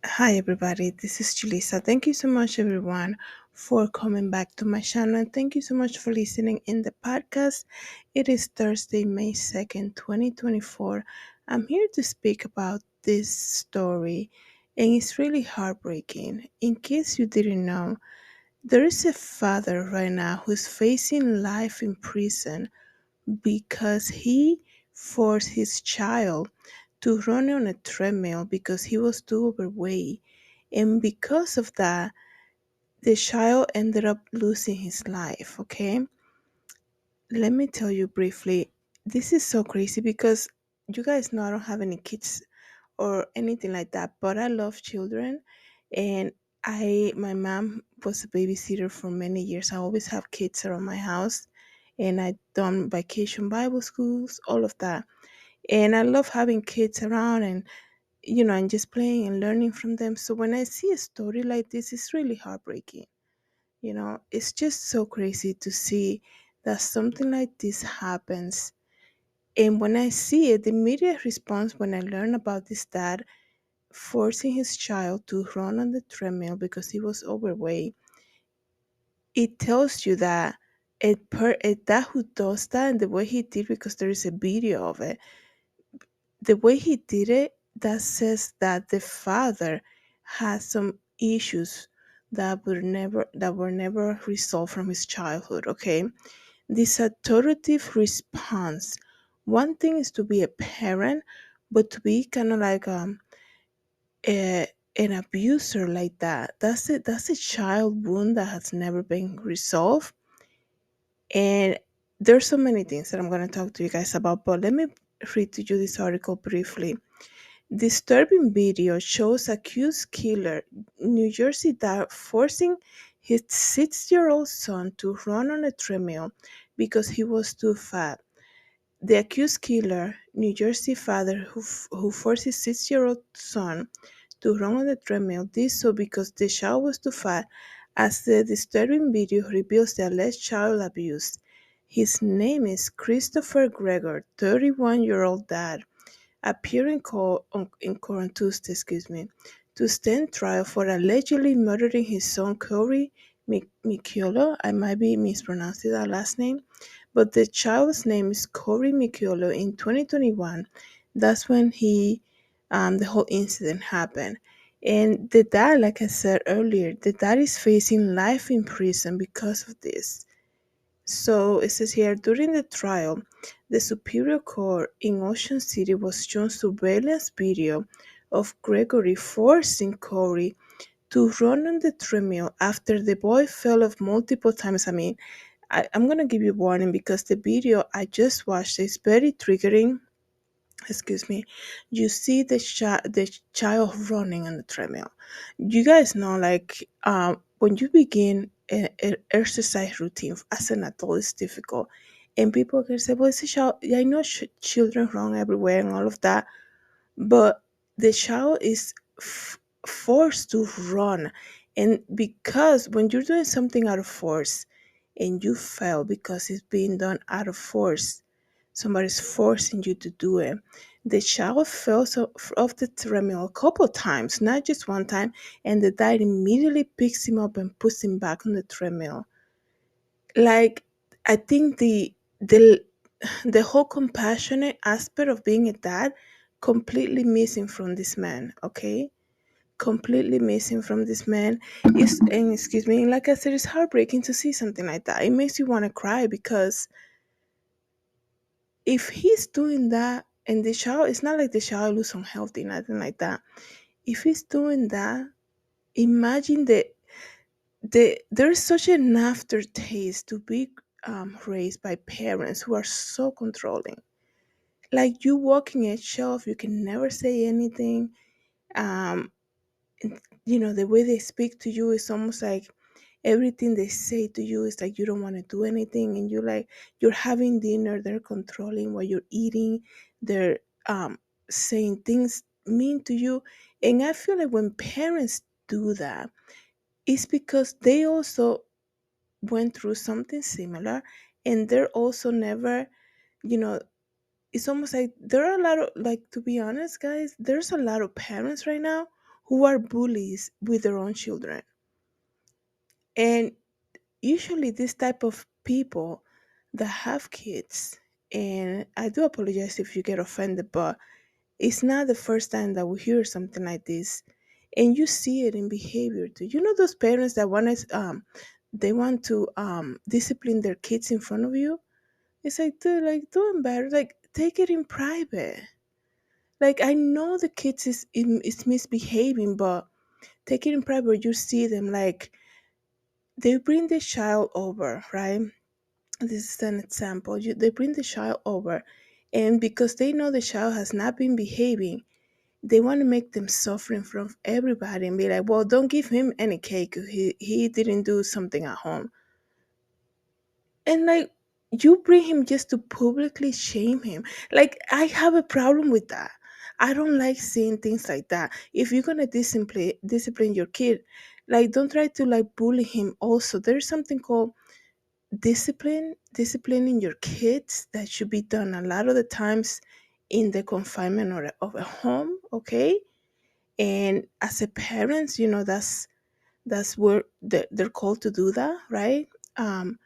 Hi, everybody. This is Julissa. Thank you so much, everyone, for coming back to my channel. And thank you so much for listening in the podcast. It is Thursday, May 2nd, 2024. I'm here to speak about this story, and it's really heartbreaking. In case you didn't know, there is a father right now who's facing life in prison because he forced his child to run on a treadmill because he was too overweight. And because of that, the child ended up losing his life. Okay. Let me tell you briefly. This is so crazy because you guys know I don't have any kids or anything like that, but I love children. And my mom was a babysitter for many years. I always have kids around my house, and I done vacation Bible schools, all of that. And I love having kids around and just playing and learning from them. So when I see a story like this, it's really heartbreaking. It's just so crazy to see that something like this happens. And when I see it, the immediate response when I learn about this dad forcing his child to run on the treadmill because he was overweight, it tells you that a dad who does that and the way he did, because there is a video of it, the way he did it, that says that the father has some issues that were never resolved from his childhood. Okay, this authoritative response. One thing is to be a parent, but to be kind of like a, an abuser like that. That's a child wound that has never been resolved. And there's so many things that I'm gonna talk to you guys about, but let me read to you this article briefly. Disturbing video shows accused killer New Jersey dad forcing his 6-year-old son to run on a treadmill because he was too fat. The accused killer, New Jersey father who forced his 6-year-old son to run on the treadmill, did so because the child was too fat, as the disturbing video reveals the alleged child abuse. His name is Christopher Gregor, 31-year-old dad, appearing in court on Tuesday, to stand trial for allegedly murdering his son Corey Michiolo. I might be mispronouncing that last name, but the child's name is Corey Michiolo. In 2021, that's when the whole incident happened. And the dad, like I said earlier, the dad is facing life in prison because of this. So it says here, during the trial, the Superior Court in Ocean City was shown surveillance video of Gregory forcing Corey to run on the treadmill after the boy fell off multiple times. I mean, I'm gonna give you a warning because the video I just watched is very triggering. Excuse me. You see the child running on the treadmill. You guys know, like, when you begin an exercise routine as an adult, it's difficult, and people can say, "Well, it's a child." Yeah, I know children run everywhere and all of that, but the child is forced to run. And because when you're doing something out of force and you fail because it's being done out of force, somebody's forcing you to do it. The child fell off the treadmill a couple times, not just one time, and the dad immediately picks him up and puts him back on the treadmill. Like, I think the whole compassionate aspect of being a dad completely missing from this man. Okay, completely missing from this man. Is and excuse me, like I said, it's heartbreaking to see something like that. It makes you want to cry because if he's doing that and the child, it's not like the child looks unhealthy, nothing like that. If he's doing that, imagine there's such an aftertaste to be raised by parents who are so controlling. Like, you walk in a shelf, you can never say anything. Um, the way they speak to you is almost like everything they say to you is like you don't want to do anything, and you're having dinner, they're controlling what you're eating, they're saying things mean to you. And I feel like when parents do that, it's because they also went through something similar, and they're also never, you know it's almost like there are a lot of, like, to be honest, guys, there's a lot of parents right now who are bullies with their own children. And usually this type of people that have kids, and I do apologize if you get offended, but it's not the first time that we hear something like this. And you see it in behavior too. You know those parents that want to they want to discipline their kids in front of you. It's like, dude, like, don't embarrass, like, take it in private. Like, I know the kids is misbehaving, but take it in private. You see them, like, they bring the child over, right? This is an example. They bring the child over, and because they know the child has not been behaving, they want to make them suffer in front of everybody and be like, well, don't give him any cake. He didn't do something at home. And like, you bring him just to publicly shame him. Like, I have a problem with that. I don't like seeing things like that. If you're gonna discipline your kid, like, don't try to like bully him also. There's something called disciplining your kids that should be done a lot of the times in the confinement of a home, okay? And as a parents, that's where they're called to do that, right? um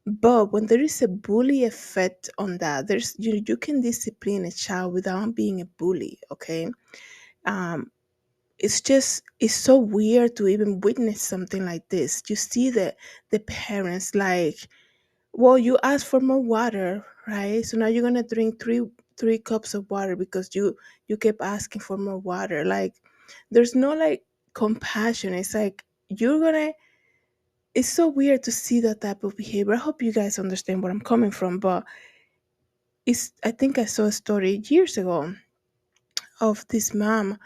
but when there is a bully effect on that, you can discipline a child without being a bully, okay? um it's so weird to even witness something like this. You see the parents like, well, you asked for more water, right? So now you're gonna drink three cups of water because you kept asking for more water. Like, there's no like compassion. It's like you're gonna. It's so weird to see that type of behavior. I hope you guys understand where I'm coming from, but it's. I think I saw a story years ago of this mom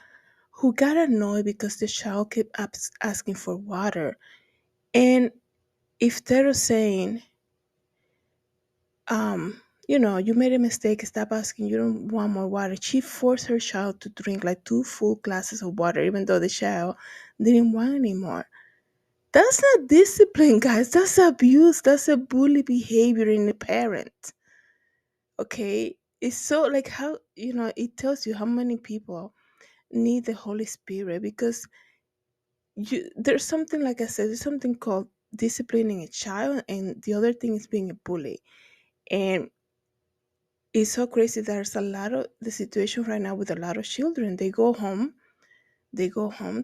who got annoyed because the child kept asking for water, and instead of saying, you made a mistake, stop asking, you don't want more water, she forced her child to drink like two full glasses of water, even though the child didn't want any more. That's not discipline, guys. That's abuse. That's a bully behavior in a parent. Okay? It's so like how, it tells you how many people need the Holy Spirit because there's something, like I said, there's something called disciplining a child, and the other thing is being a bully. And it's so crazy. There's a lot of the situation right now with a lot of children. They go home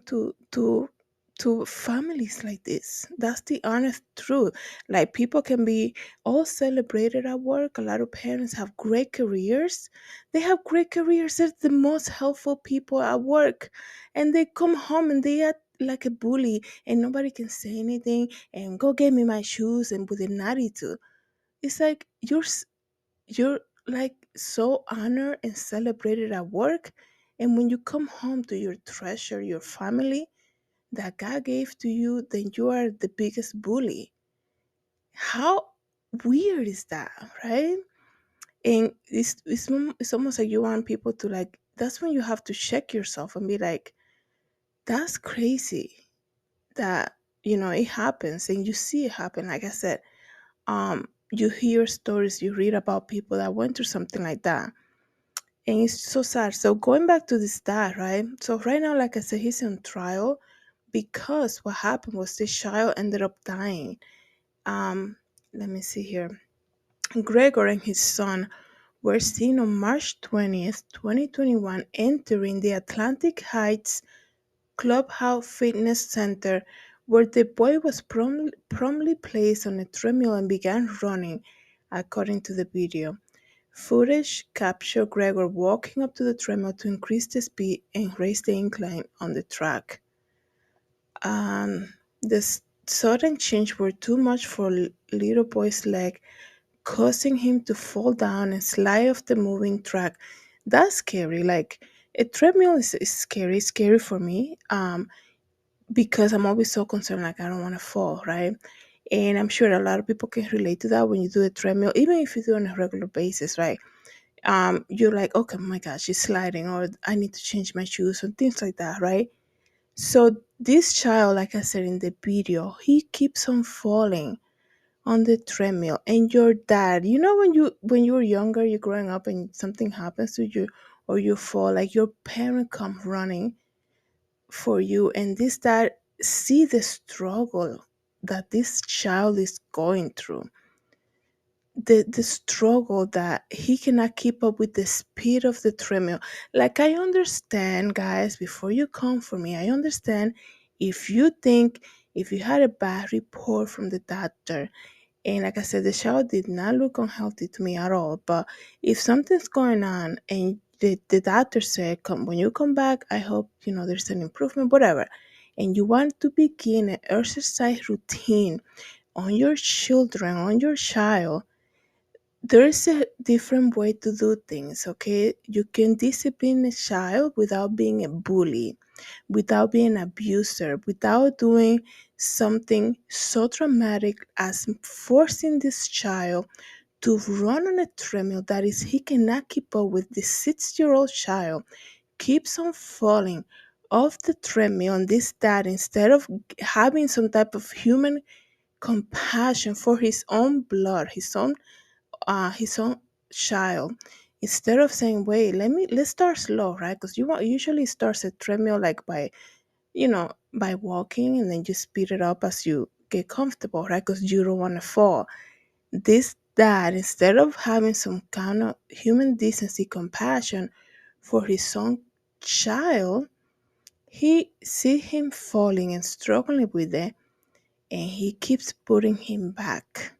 to families like this. That's the honest truth. Like, people can be all celebrated at work. A lot of parents have great careers. They have great careers. They're the most helpful people at work, and they come home and they act like a bully, and nobody can say anything. And go get me my shoes, and with an attitude. It's like you're like so honored and celebrated at work, and when you come home to your treasure, your family that God gave to you, then you are the biggest bully. How weird is that, right? And it's almost like you want people to like, that's when you have to check yourself and be like, that's crazy that it happens, and you see it happen. Like I said, you hear stories, you read about people that went through something like that. And it's so sad. So going back to this dad, right? So right now, like I said, he's on trial because what happened was this child ended up dying. Um, Let me see here. Gregor and his son were seen on March 20th, 2021, entering the Atlantic Heights Clubhouse Fitness Center, where the boy was promptly placed on a treadmill and began running, according to the video. Footage captured Gregor walking up to the treadmill to increase the speed and raise the incline on the track. The sudden change were too much for little boy's leg, causing him to fall down and slide off the moving track. That's scary. Like, a treadmill is scary. It's scary for me. Because I'm always so concerned, like, I don't want to fall, right? And I'm sure a lot of people can relate to that when you do a treadmill, even if you do it on a regular basis, right? You're like, okay, my gosh, she's sliding, or I need to change my shoes, and things like that, right? So this child, like I said in the video, he keeps on falling on the treadmill. And your dad, when you were younger, you're growing up and something happens to you, or you fall, like, your parent comes running for you, and this dad see the struggle that this child is going through, the struggle that he cannot keep up with the speed of the treadmill. Like, I understand, guys, before you come for me, I understand if you think, if you had a bad report from the doctor, and like I said, the shower did not look unhealthy to me at all. But if something's going on and the doctor said, come when you come back, I hope there's an improvement, whatever. And you want to begin an exercise routine on your children, on your child, there's a different way to do things, okay? You can discipline a child without being a bully, without being an abuser, without doing something so dramatic as forcing this child to run on a treadmill that is he cannot keep up with. The 6-year-old child keeps on falling off the treadmill, and this dad, instead of having some type of human compassion for his own blood, his own child, instead of saying, wait, let's start slow, right? Because you want usually starts a treadmill like by walking, and then you speed it up as you get comfortable, right? Because you don't want to fall. This dad, instead of having some kind of human decency, compassion for his own child, he see him falling and struggling with it, and he keeps putting him back.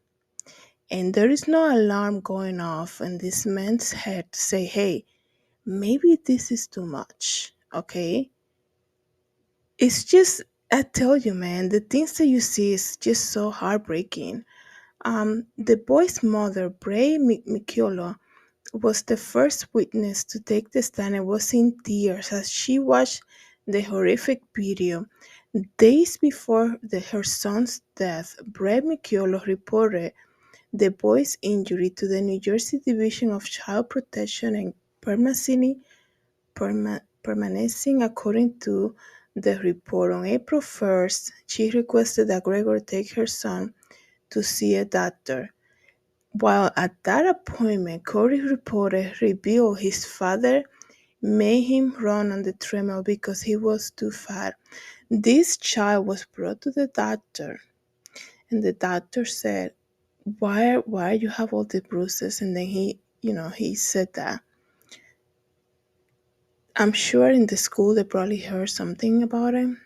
And there is no alarm going off in this man's head to say, hey, maybe this is too much, okay? It's just, I tell you, man, the things that you see is just so heartbreaking. The boy's mother, Bray Mikiolo, was the first witness to take the stand and was in tears as she watched the horrific video. Days before her son's death, Bray Mikiolo reported the boy's injury to the New Jersey Division of Child Protection and permanecing. According to the report, on April 1st, she requested that Gregor take her son to see a doctor. While at that appointment, Corey reported revealed his father made him run on the treadmill because he was too fat. This child was brought to the doctor, and the doctor said, why you have all the bruises? And then he said that I'm sure in the school they probably heard something about him,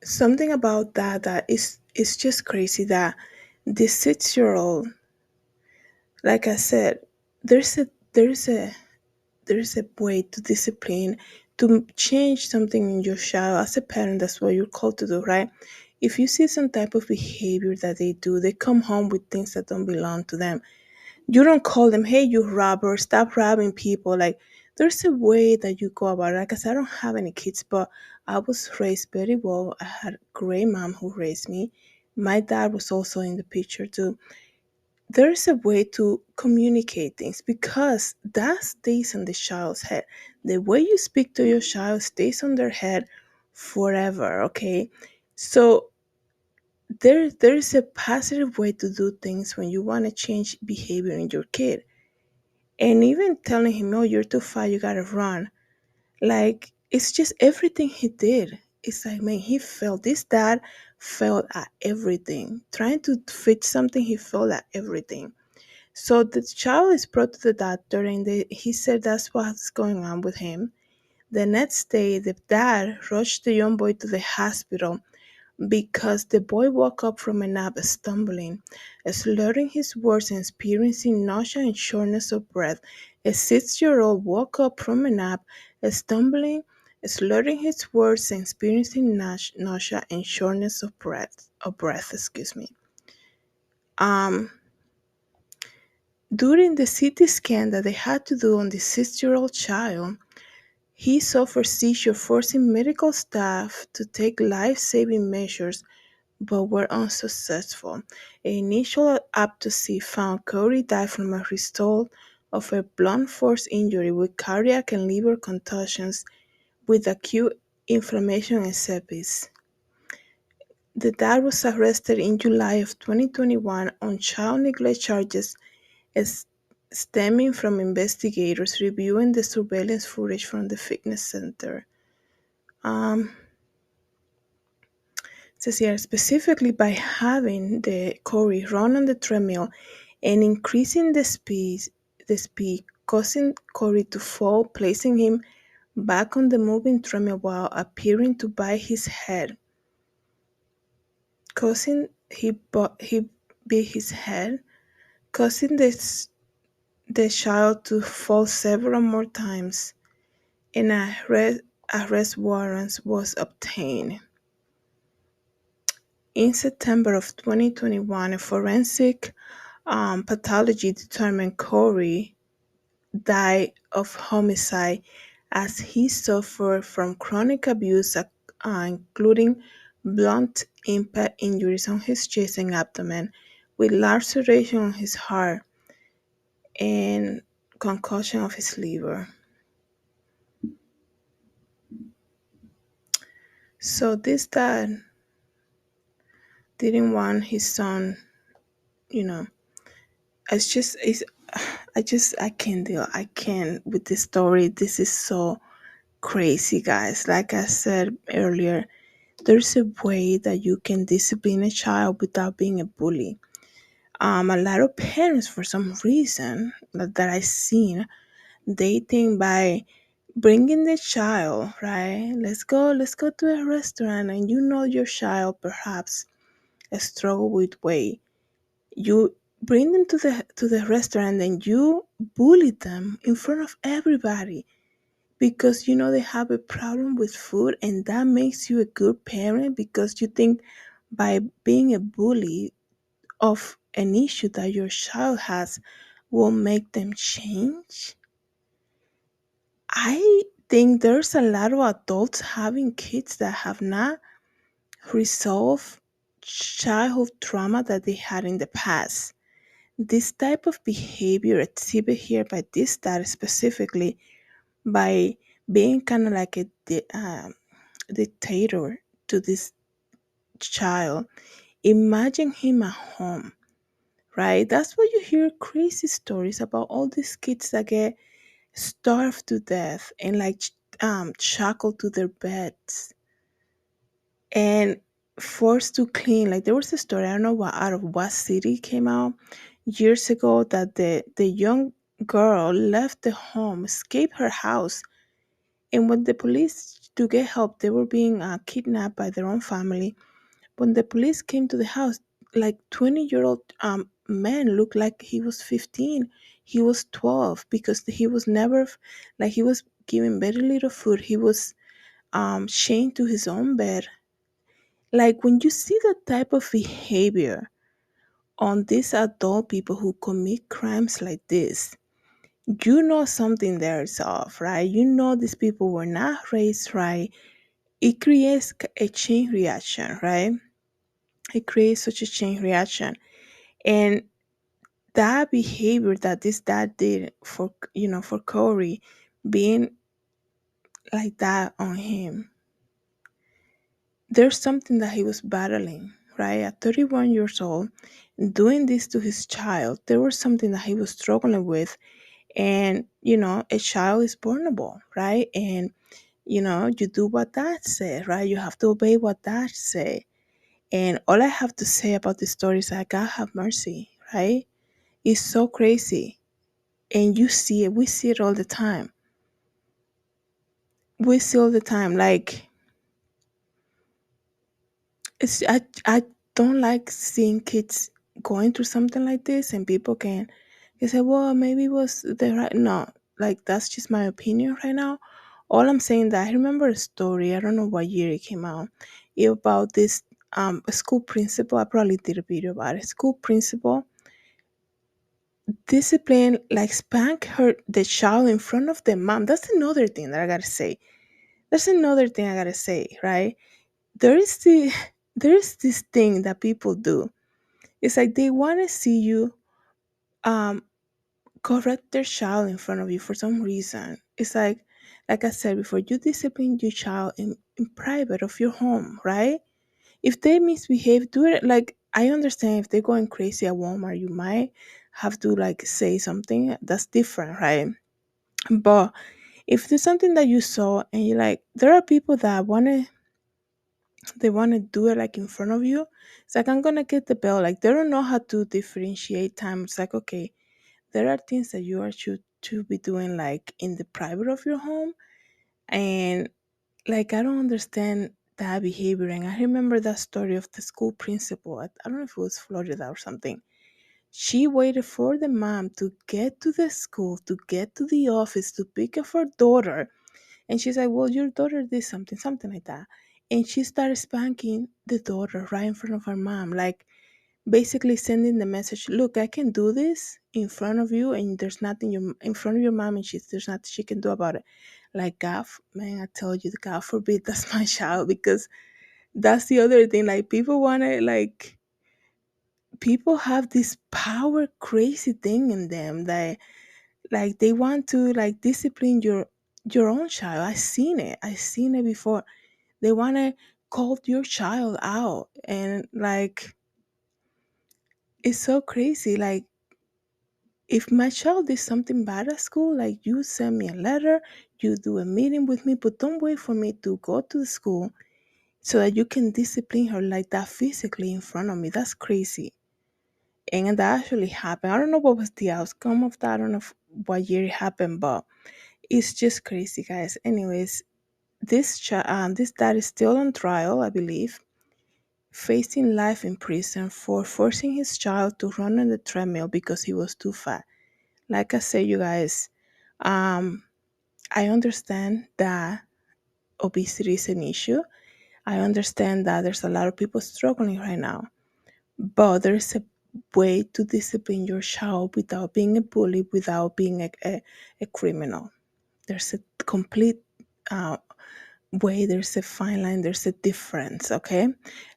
something about that is just crazy that this 6-year-old, like I said, there's a there's a there's a way to discipline, to change something in your child. As a parent, that's what you're called to do, right? If you see some type of behavior that they come home with things that don't belong to them. You don't call them, hey, you robber, stop robbing people. Like, there's a way that you go about it. Like I said, I don't have any kids, but I was raised very well. I had a great mom who raised me. My dad was also in the picture too. There's a way to communicate things because that stays on the child's head. The way you speak to your child stays on their head forever, okay? So there is a positive way to do things when you want to change behavior in your kid. And even telling him, no, you're too fat, you gotta run. Like, it's just everything he did. It's like, man, he failed. This dad failed at everything. Trying to fix something, he failed at everything. So the child is brought to the doctor, and he said that's what's going on with him. The next day, the dad rushed the young boy to the hospital because the boy woke up from a nap stumbling, slurring his words and experiencing nausea and shortness of breath. A 6-year-old woke up from a nap, stumbling, slurring his words and experiencing nausea and shortness of breath, excuse me. Um, During the CT scan that they had to do on the 6-year-old child, he suffered seizure, forcing medical staff to take life-saving measures but were unsuccessful. An initial autopsy found Corey died from a result of a blunt force injury with cardiac and liver contusions with acute inflammation and sepsis. The dad was arrested in July of 2021 on child neglect charges as stemming from investigators reviewing the surveillance footage from the fitness center. Um, it says here specifically by having the Corey run on the treadmill and increasing the speed, causing Corey to fall, placing him back on the moving treadmill while appearing to bite his head, causing he beat his head, causing the child to fall several more times, and arrest warrant was obtained. In September of 2021, a forensic pathology determined Corey died of homicide as he suffered from chronic abuse, including blunt impact injuries on his chest and abdomen, with laceration on his heart and concussion of his liver. So this dad didn't want his son, you know. It's I can't deal. I can't with this story. This is so crazy, guys. Like I said earlier, there's a way that you can discipline a child without being a bully. A lot of parents, for some reason that I've seen, they think by bringing the child, right? Let's go to a restaurant, and your child perhaps struggle with weight. You bring them to the restaurant, and you bully them in front of everybody because they have a problem with food, and that makes you a good parent because you think by being a bully of an issue that your child has will make them change. I think there's a lot of adults having kids that have not resolved childhood trauma that they had in the past. This type of behavior exhibit here by this dad specifically by being kind of like a dictator to this child. Imagine him at home, right? That's why you hear crazy stories about all these kids that get starved to death and like shackled to their beds and forced to clean. Like there was a story, I don't know what out of what city it came out years ago, that the young girl left the home, escaped her house, and when the police to get help, they were being kidnapped by their own family. When the police came to the house, like 20-year-old man looked like he was 15. He was 12 because he was never like he was given very little food. He was chained to his own bed. Like when you see that type of behavior on these adult people who commit crimes like this, you know something there is off, right? You know these people were not raised right. It creates a chain reaction, right? It creates such a chain reaction. And that behavior that this dad did for Corey being like that on him, there's something that he was battling, right? At 31 years old, doing this to his child, there was something that he was struggling with. And, a child is vulnerable, right? And, you do what dad said, right? You have to obey what dad say. And all I have to say about this story is that God have mercy, right? It's so crazy. And you see it, we see it all the time. We see all the time. Like I don't like seeing kids going through something like this and people can they say, well, maybe it was the right no, like that's just my opinion right now. All I'm saying that I remember a story, I don't know what year it came out, about this school principal. I probably did a video about it. School principal discipline, like spank her the child in front of the mom. That's another thing that I gotta say. There's another thing I gotta say, right? There is the there is this thing that people do. It's like they want to see you um correct their child in front of you for some reason. It's like I said before, you discipline your child in private of your home, right? If they misbehave, do it. Like I understand if they're going crazy at Walmart, you might have to like say something. That's different, right? But if there's something that you saw and you like, there are people that want to do it like in front of you. It's like, I'm gonna get the bell. Like, they don't know how to differentiate time. It's like, okay, there are things that you are to be doing like in the private of your home, and like, I don't understand that behavior. And I remember that story of the school principal. I don't know if it was Florida or something. She waited for the mom to get to the school, to get to the office, to pick up her daughter. And she's like, well, your daughter did something, something like that. And she started spanking the daughter right in front of her mom, like basically sending the message, look, I can do this in front of you, and there's nothing in front of your mom, and there's nothing she can do about it. Like, man, I tell you, God forbid that's my child, because that's the other thing. Like, people want to, like, people have this power crazy thing in them that, like, they want to, like, discipline your own child. I seen it before. They want to call your child out, and like, it's so crazy. Like, if my child did something bad at school, like, you send me a letter, you do a meeting with me, but don't wait for me to go to the school so that you can discipline her like that physically in front of me. That's crazy. And that actually happened. I don't know what was the outcome of that. I don't know what year it happened, but it's just crazy, guys. Anyways, this dad is still on trial, I believe, facing life in prison for forcing his child to run on the treadmill because he was too fat. Like I say, you guys, um, I understand that obesity is an issue. I understand that there's a lot of people struggling right now, but there's a way to discipline your child without being a bully, without being a criminal. There's a complete uh, way, there's a fine line, there's a difference, okay?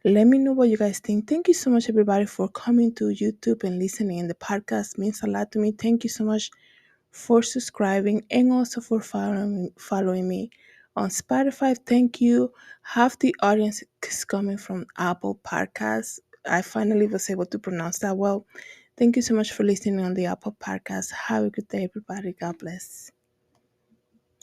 Let me know what you guys think. Thank you so much, everybody, for coming to YouTube and listening. And the podcast means a lot to me. Thank you so much for subscribing and also for following me on Spotify. Thank you. Half the audience is coming from Apple Podcasts. I finally was able to pronounce that well. Thank you so much for listening on the Apple Podcast. Have a good day, everybody. God bless.